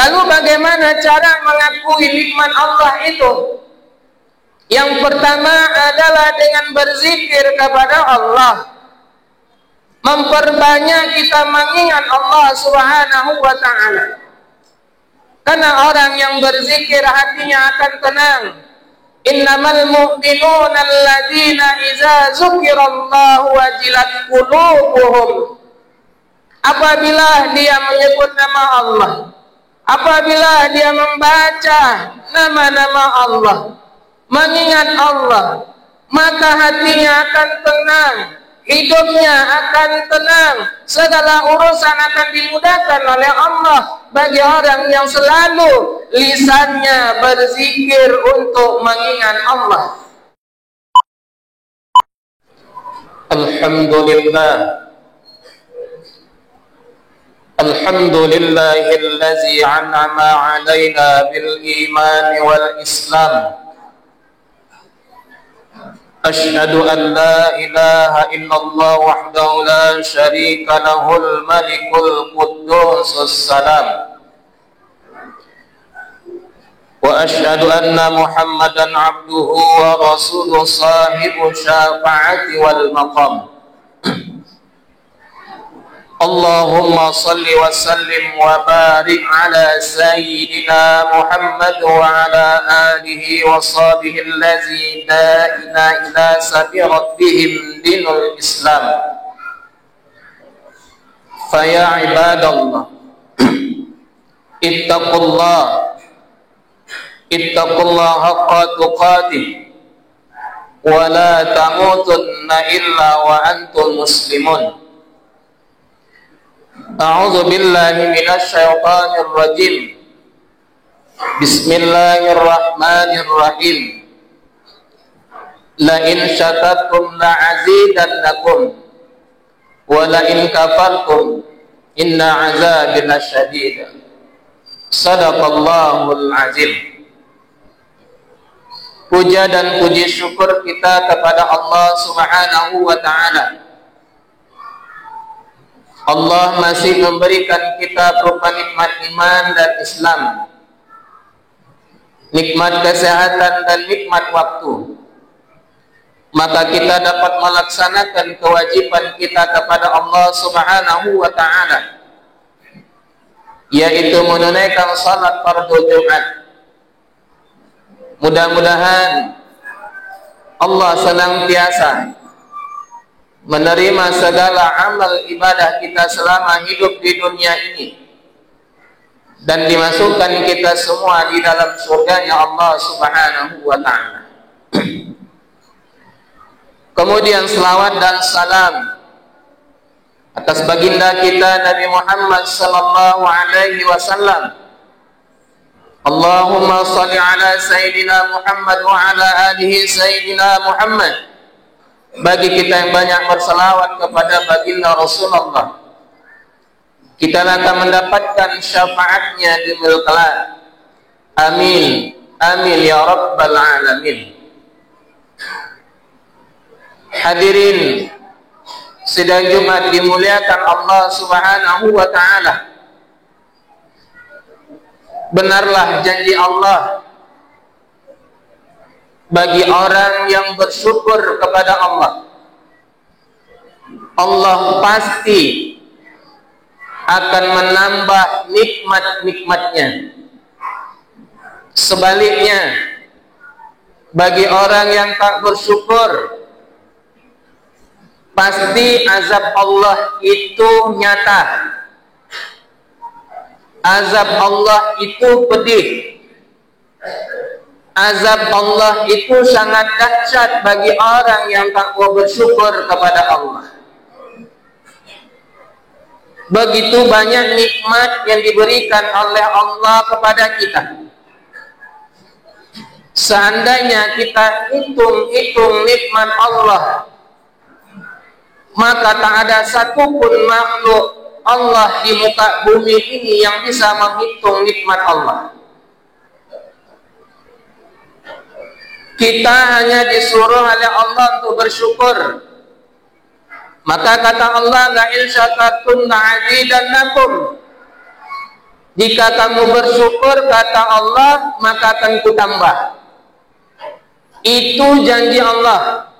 Lalu bagaimana cara mengakui nikmat Allah itu? Yang pertama adalah dengan berzikir kepada Allah. Memperbanyak kita mengingat Allah Subhanahu wa ta'ala. Karena orang yang berzikir hatinya akan tenang. Innamal mu'minuna alladzina idza dzukirallahu wajilat qulubuhum. Apabila dia menyebut nama Allah, apabila dia membaca nama-nama Allah, mengingat Allah, maka hatinya akan tenang, hidupnya akan tenang, segala urusan akan dimudahkan oleh Allah bagi orang yang selalu lisannya berzikir untuk mengingat Allah. Alhamdulillah. Alhamdulillahillazi an'ama 'alaina bil iman wal islam. Asyhadu an la ilaha illallah wahdahu la syarika lahul malikul quddusus salam. Wa asyhadu anna Muhammadan 'abduhu wa rasuluhu sahibu syafa'ati wal maqam. Allahumma salli wa sallim wa barik ala sayyidina Muhammad wa ala alihi wa sahbihi allazi da'ina ila sabirat bihim dinul Islam. Faya ibadallah, ittaqullah haqqa tuqatih wa la tamutunna illa wa antum muslimun. A'udzu billahi minasy syaithanir rajim. Bismillahirrahmanirrahim. La in syakartum la azidannakum wa la in kafartum inna 'adzabi lasyadid. Shadaqallahul azim. Puja dan puji syukur kita kepada Allah Subhanahu wa ta'ala. Allah masih memberikan kita berupa nikmat iman dan Islam, nikmat kesehatan dan nikmat waktu. Maka kita dapat melaksanakan kewajiban kita kepada Allah Subhanahu wa ta'ala, yaitu menunaikan salat fardu Jumat. Mudah-mudahan Allah senantiasa menerima segala amal ibadah kita selama hidup di dunia ini dan dimasukkan kita semua di dalam surganya Allah Subhanahu wa ta'ala. Kemudian selawat dan salam atas baginda kita Nabi Muhammad sallallahu alaihi wasallam. Allahumma shalli ala sayyidina Muhammad wa ala alihi sayyidina Muhammad. Bagi kita yang banyak berselawat kepada baginda Rasulullah, kita akan mendapatkan syafaatnya di kelak. Amin, amin ya rabbal alamin. Hadirin sidang Jumat dimuliakan Allah Subhanahu wa ta'ala. Benarlah janji Allah bagi orang yang bersyukur kepada Allah, Allah pasti akan menambah nikmat-nikmatnya. Sebaliknya, bagi orang yang tak bersyukur, pasti azab Allah itu nyata. Azab Allah itu pedih. Azab Allah itu sangat dahsyat bagi orang yang tak mau bersyukur kepada Allah. Begitu banyak nikmat yang diberikan oleh Allah kepada kita. Seandainya kita hitung-hitung nikmat Allah, maka tak ada satupun makhluk Allah di muka bumi ini yang bisa menghitung nikmat Allah. Kita hanya disuruh oleh Allah untuk bersyukur. Maka kata Allah, la in syakartum la'azidannakum. Jika kamu bersyukur, kata Allah, maka akan kutambah. Itu janji Allah.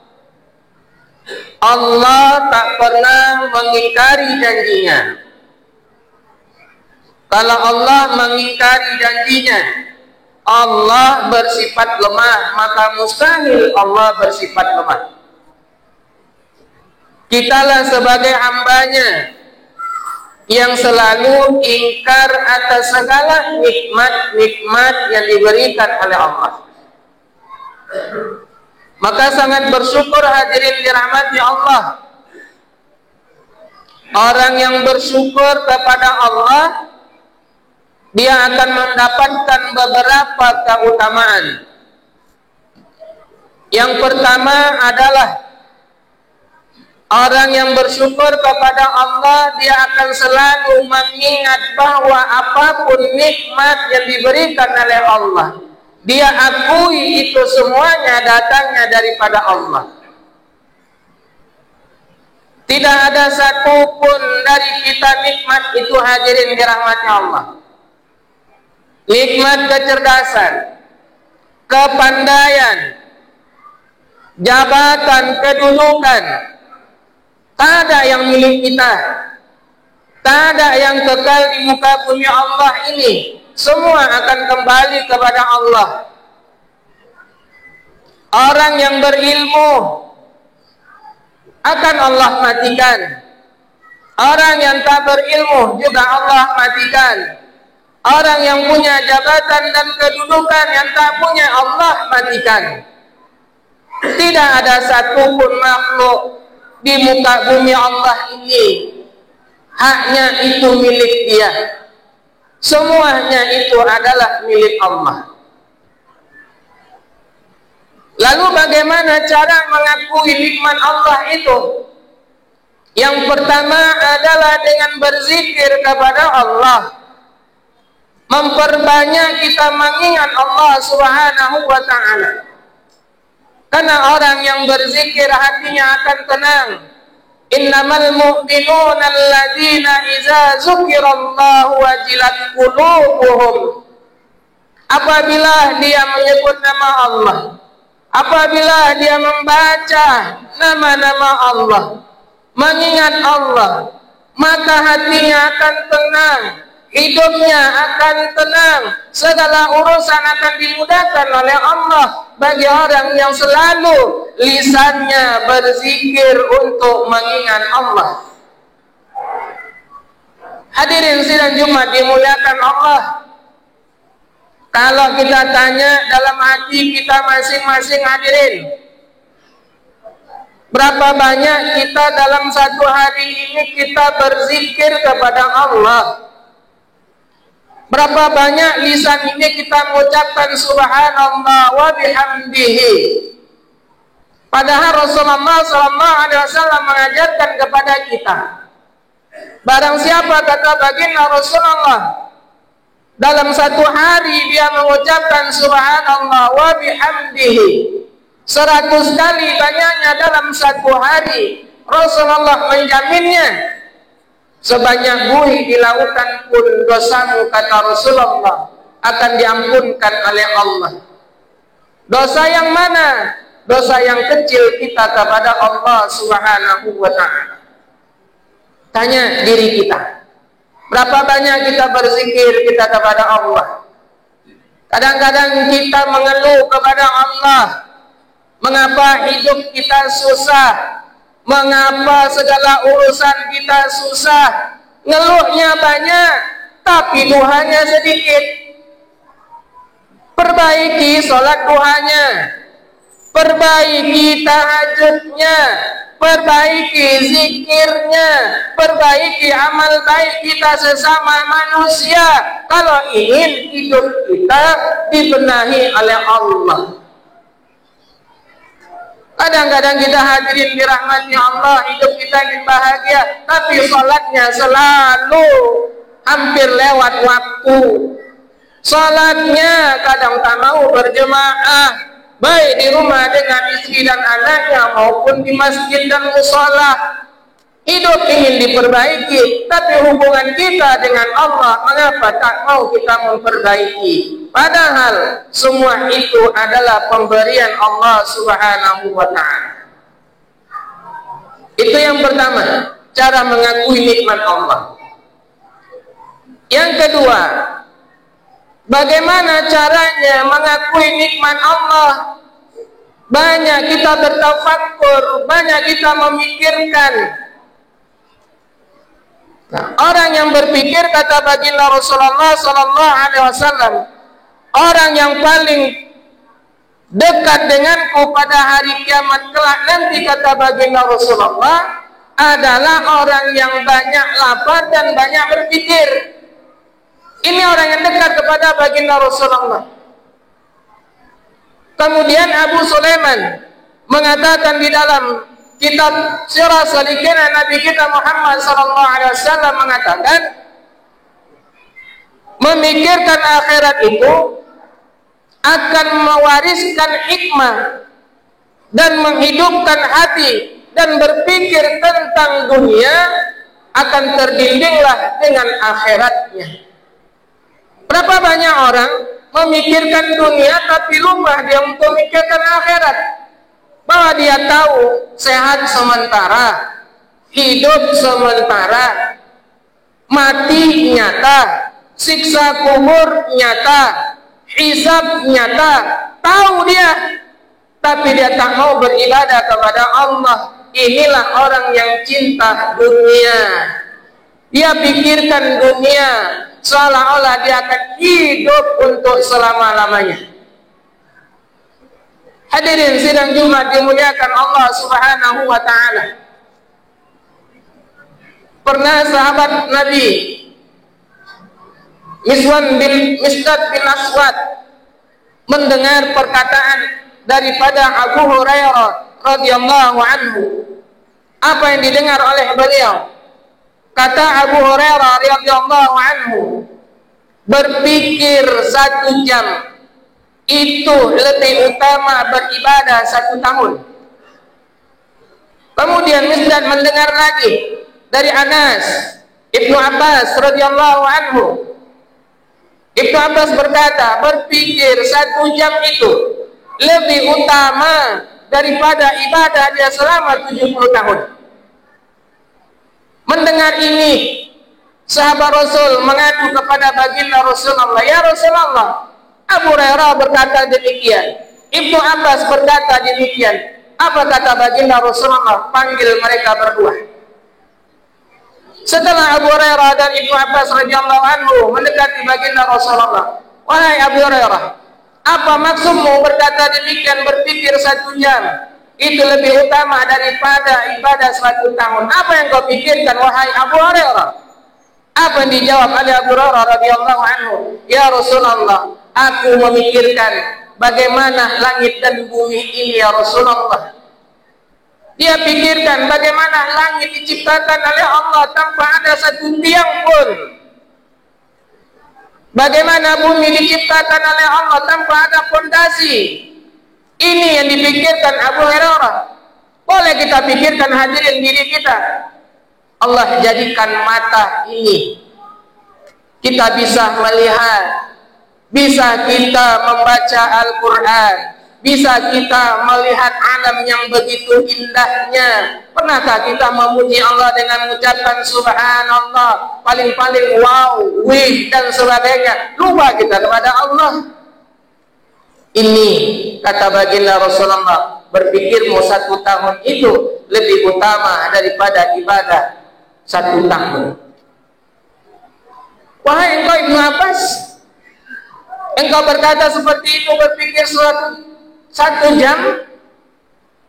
Allah tak pernah mengingkari janjinya. Kalau Allah mengingkari janjinya, Allah bersifat lemah, maka mustahil Allah bersifat lemah. Kitalah sebagai hambanya yang selalu ingkar atas segala nikmat-nikmat yang diberikan oleh Allah. Maka sangat bersyukur hadirin dirahmati Allah. Orang yang bersyukur kepada Allah, dia akan mendapatkan beberapa keutamaan. Yang pertama adalah orang yang bersyukur kepada Allah, dia akan selalu mengingat bahwa apapun nikmat yang diberikan oleh Allah, dia akui itu semuanya datangnya daripada Allah. Tidak ada satupun dari kita nikmat itu hadirin dirahmati Allah. Nikmat kecerdasan, kepandaian, jabatan, kedudukan, tak ada yang milik kita, tak ada yang kekal di muka bumi Allah ini. Semua akan kembali kepada Allah. Orang yang berilmu akan Allah matikan. Orang yang tak berilmu juga Allah matikan. Orang yang punya jabatan dan kedudukan yang tak punya, Allah matikan. Tidak ada satupun makhluk di muka bumi Allah ini haknya itu milik dia. Semuanya itu adalah milik Allah. Lalu bagaimana cara mengakui nikmat Allah itu? Yang pertama adalah dengan berzikir kepada Allah. Memperbanyak kita mengingat Allah Subhanahu wa ta'ala. Karena orang yang berzikir hatinya akan tenang. Innamal mu'minuna alladzina idza dzukirallahu wajilat qulubuhum. Apabila dia menyebut nama Allah, apabila dia membaca nama-nama Allah, mengingat Allah, maka hatinya akan tenang, hidupnya akan tenang, segala urusan akan dimudahkan oleh Allah bagi orang yang selalu lisannya berzikir untuk mengingat Allah. Hadirin sidang Jumat dimuliakan Allah. Kalau kita tanya dalam hati kita masing-masing hadirin, berapa banyak kita dalam satu hari ini kita berzikir kepada Allah? Berapa banyak lisan ini kita mengucapkan subhanallah wa bihamdihi? Padahal Rasulullah SAW mengajarkan kepada kita, barang siapa kata baginda Rasulullah, dalam satu hari dia mengucapkan subhanallah wa bihamdihi 100 kali banyaknya dalam satu hari, Rasulullah menjaminnya sebanyak buih di lautan pun dosamu, kata Rasulullah, akan diampunkan oleh Allah. Dosa yang mana? Dosa yang kecil kita kepada Allah Subhanahu wa ta'ala. Tanya diri kita, berapa banyak kita berzikir kita kepada Allah? Kadang-kadang kita mengeluh kepada Allah, mengapa hidup kita susah, mengapa segala urusan kita susah. Ngeluhnya banyak, tapi duhanya sedikit. Perbaiki sholat duhanya, perbaiki tahajudnya, perbaiki zikirnya, perbaiki amal baik kita sesama manusia, kalau ingin hidup kita dibenahi oleh Allah. Kadang-kadang kita hadirin dirahmati Allah, hidup kita ingin bahagia, tapi sholatnya selalu hampir lewat waktu. Sholatnya kadang tak mau berjemaah, baik di rumah dengan istri dan anaknya maupun di masjid dan mushola. Hidup ingin diperbaiki, tapi hubungan kita dengan Allah, mengapa tak mau kita memperbaiki? Padahal semua itu adalah pemberian Allah Subhanahu wa ta'ala. Itu yang pertama, cara mengakui nikmat Allah. Yang kedua, bagaimana caranya mengakui nikmat Allah? Banyak kita bertafakkur, banyak kita memikirkan. Nah, orang yang berpikir, kata baginda Rasulullah sallallahu alaihi wasallam, orang yang paling dekat denganku pada hari kiamat kelak nanti, kata baginda Rasulullah, adalah orang yang banyak lapar dan banyak berpikir. Ini orang yang dekat kepada baginda Rasulullah. Kemudian Abu Sulaiman mengatakan di dalam kitab Sirah Salikin Nabi kita Muhammad sallallahu alaihi wasallam mengatakan, memikirkan akhirat itu akan mewariskan hikmah dan menghidupkan hati, dan berpikir tentang dunia akan terbimbinglah dengan akhiratnya. Berapa banyak orang memikirkan dunia tapi lupa dia untuk memikirkan akhirat. Bahwa dia tahu sehat sementara, hidup sementara, mati nyata, siksa kubur nyata, hisab nyata, tahu dia, tapi dia tak mau beribadah kepada Allah. Inilah orang yang cinta dunia. Dia pikirkan dunia seolah-olah dia akan hidup untuk selama-lamanya. Hadirin sidang Jumat dimuliakan Allah Subhanahu wa ta'ala. Pernah sahabat Nabi Misdad bin Aswad mendengar perkataan daripada Abu Hurairah radhiyallahu anhu. Apa yang didengar oleh beliau? Kata Abu Hurairah radhiyallahu anhu, berpikir 1 jam itu lebih utama beribadah 1 tahun. Kemudian Misdad mendengar lagi dari Anas Ibnu Abbas radhiyallahu anhu. Ibnu Abbas berkata, berpikir 1 jam itu lebih utama daripada ibadah dia selama 70 tahun. Mendengar ini, sahabat Rasul mengadu kepada baginda Rasulullah, ya Rasulullah, Abu Hurairah berkata demikian, Ibnu Abbas berkata demikian. Apa kata baginda Rasulullah? Panggil mereka berdua. Setelah Abu Hurairah dan Ibnu Abbas radhiyallahu anhu mendekati baginda Rasulullah, wahai Abu Hurairah, apa maksudmu berkata demikian, berpikir 1 jam itu lebih utama daripada ibadah 100 tahun? Apa yang kau pikirkan, wahai Abu Hurairah? Apa yang dijawab oleh Abu Hurairah radhiyallahu anhu? Ya Rasulullah, aku memikirkan bagaimana langit dan bumi ini, ya Rasulullah. Dia pikirkan bagaimana langit diciptakan oleh Allah tanpa ada 1 tiang pun. Bagaimana bumi diciptakan oleh Allah tanpa ada fondasi. Ini yang dipikirkan Abu Hurairah. Boleh kita pikirkan, hadirin, diri kita. Allah jadikan mata ini, kita bisa melihat, bisa kita membaca Al-Quran, bisa kita melihat alam yang begitu indahnya. Pernahkah kita memuji Allah dengan mengucapkan subhanallah, paling-paling wow, wih, dan sebagainya? Lupa kita kepada Allah. Ini kata baginda Rasulullah, berpikirmu 1 tahun itu lebih utama daripada ibadah 1 tahun. Wahai engkau Ibnu Abbas, engkau berkata seperti itu, berpikir 1 jam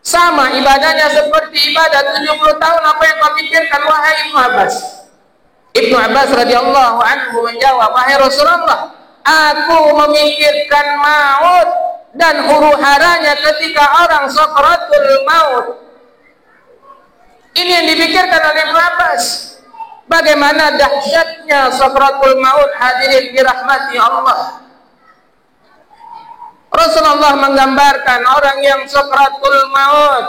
sama ibadahnya seperti ibadah 70 tahun. Apa yang kau pikirkan, wahai Ibnu Abbas? Ibnu Abbas radhiyallahu anhu menjawab, wahai Rasulullah, aku memikirkan maut dan huru-haranya ketika orang sakaratul maut. Ini yang dipikirkan oleh Ibnu Abbas. Bagaimana dahsyatnya sakaratul maut, hadirin dirahmati Allah. Rasulullah menggambarkan orang yang sakaratul maut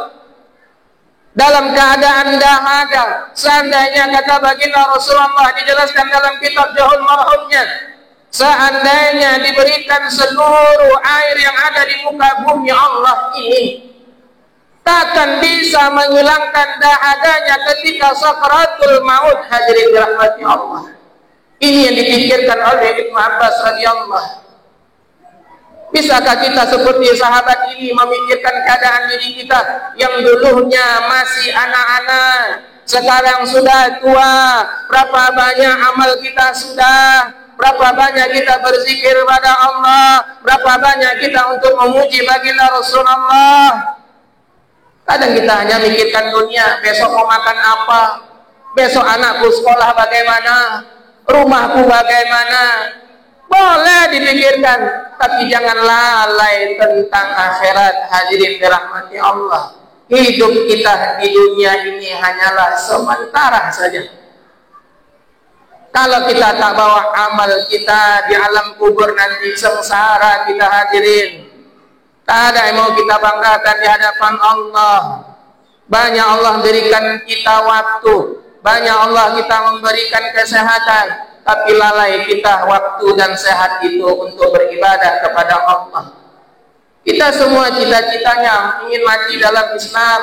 dalam keadaan dahaga. Seandainya kata baginda Rasulullah dijelaskan dalam kitab Jahul Marhumnya, seandainya diberikan seluruh air yang ada di muka bumi Allah ini, takkan bisa menghilangkan dahaganya ketika sakaratul maut. Hadirin dirahmati Allah, ini yang dipikirkan oleh Ibnu Abbas radhiyallahu. Bisakah kita seperti sahabat ini memikirkan keadaan diri kita yang dulunya masih anak-anak, sekarang sudah tua? Berapa banyak amal kita sudah? Berapa banyak kita berzikir pada Allah? Berapa banyak kita untuk memuji baginda Rasulullah? Kadang kita hanya mikirkan dunia, besok mau makan apa, besok anakku sekolah bagaimana, rumahku bagaimana. Boleh dipikirkan, tapi jangan lalai tentang akhirat. Hadirin dirahmati Allah, hidup kita di dunia ini hanyalah sementara saja. Kalau kita tak bawa amal kita di alam kubur nanti sengsara kita hadirin. Tak ada yang mau kita banggakan di hadapan Allah. Banyak Allah berikan kita waktu, banyak Allah kita memberikan kesehatan, tapi lalai kita waktu dan sehat itu untuk beribadah kepada Allah. Kita semua cita-citanya ingin mati dalam Islam,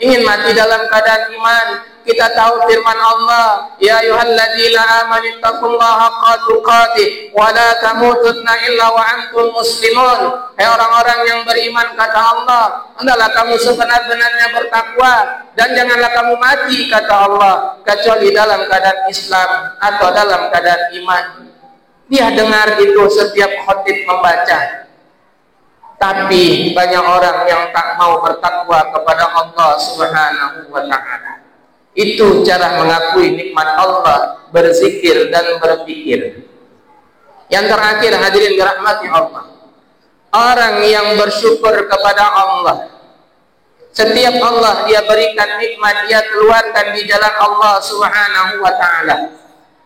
ingin mati dalam keadaan iman. Kita tahu firman Allah, ya ayyuhalladzina amanu taqullaha haqqa tuqatih wa la tamutunna illa wa antum muslimun. Hai orang-orang yang beriman, kata Allah, hendaklah kamu sebenar-benarnya bertakwa dan janganlah kamu mati, kata Allah, kecuali dalam keadaan Islam atau dalam keadaan iman. Dia dengar itu setiap khatib membaca, tapi banyak orang yang tak mau bertakwa kepada Allah Subhanahu wa ta'ala. Itu cara mengakui nikmat Allah, berzikir dan berpikir. Yang terakhir hadirin dirahmati Allah, orang yang bersyukur kepada Allah. Setiap Allah dia berikan nikmat, dia keluarkan di jalan Allah Subhanahu wa ta'ala.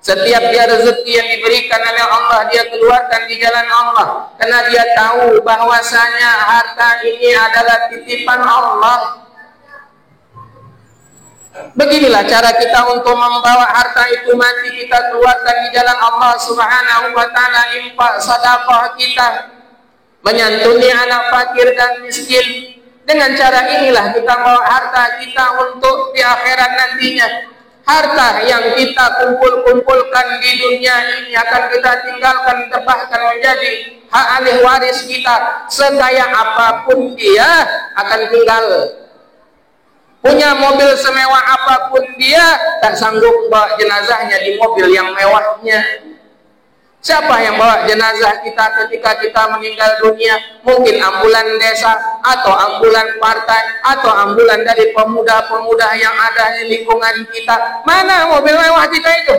Setiap dia rezeki yang diberikan oleh Allah, dia keluarkan di jalan Allah, karena dia tahu bahwasanya harta ini adalah titipan Allah. Beginilah cara kita untuk membawa harta itu mati, kita keluarkan di jalan Allah Subhanahu wa ta'ala. Infak, sedekah kita, menyantuni anak fakir dan miskin. Dengan cara inilah kita bawa harta kita untuk di akhirat nantinya. Harta yang kita kumpulkan di dunia ini akan kita tinggalkan, bahkan menjadi hak ahli waris kita. Sekaya apapun dia akan tinggal. Punya mobil semewah apapun dia, tak sanggup bawa jenazahnya di mobil yang mewahnya. Siapa yang bawa jenazah kita ketika kita meninggal dunia? Mungkin ambulan desa, atau ambulan partai, atau ambulan dari pemuda-pemuda yang ada di lingkungan kita. Mana mobil mewah kita itu?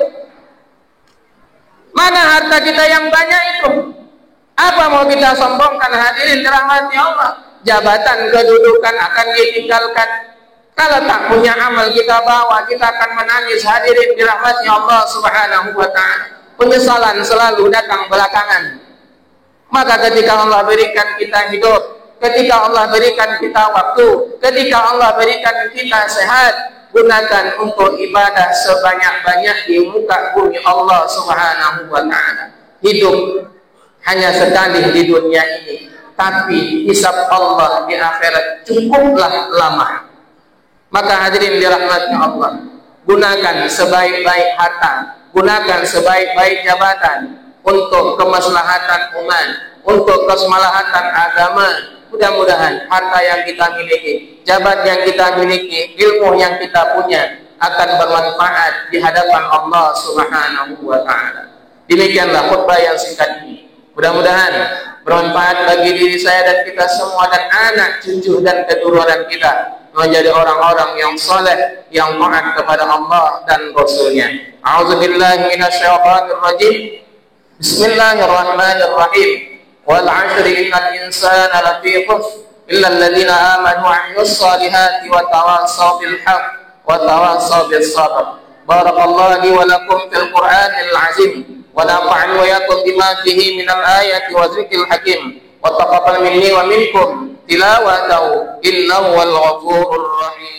Mana harta kita yang banyak itu? Apa mau kita sombongkan hadirin dirahmati Allah? Jabatan, kedudukan akan ditinggalkan. Kalau tak punya amal kita bawa, kita akan menangis hadirin dirahmati Allah Subhanahu wa ta'ala. Penyesalan selalu datang belakangan. Maka ketika Allah berikan kita hidup, ketika Allah berikan kita waktu, ketika Allah berikan kita sehat, gunakan untuk ibadah sebanyak-banyak di muka bumi Allah Subhanahu wa ta'ala. Hidup hanya sekali di dunia ini, tapi hisab Allah di akhirat cukuplah lama. Maka hadirin dirahmati Allah, gunakan sebaik-baik harta, gunakan sebaik-baik jabatan untuk kemaslahatan umat, untuk kemaslahatan agama. Mudah-mudahan harta yang kita miliki, jabat yang kita miliki, ilmu yang kita punya akan bermanfaat di hadapan Allah Subhanahu wa ta'ala. Demikianlah khutbah yang singkat ini. Mudah-mudahan bermanfaat bagi diri saya dan kita semua dan anak, cucu dan keturunan kita, menjadi orang-orang yang saleh, yang taat kepada Allah dan Rasul-Nya. A'udzubillahi minasyaitonir rajim. Bismillahirrahmanirrahim. Wal 'ashri innal insana lafi khusr illa alladziina aamanu wa 'amilus shalihati wa tawassaw bil haqq wa tawassaw bis sabr. Barakallahu li wa lakum fil Qur'anil 'azim wa nafa'ani wa iyyakum bima fihi minal ayati wa dzikril hakim. Wa taqabbal minni wa minkum tilawatahu innahu wal ghafurur rahim.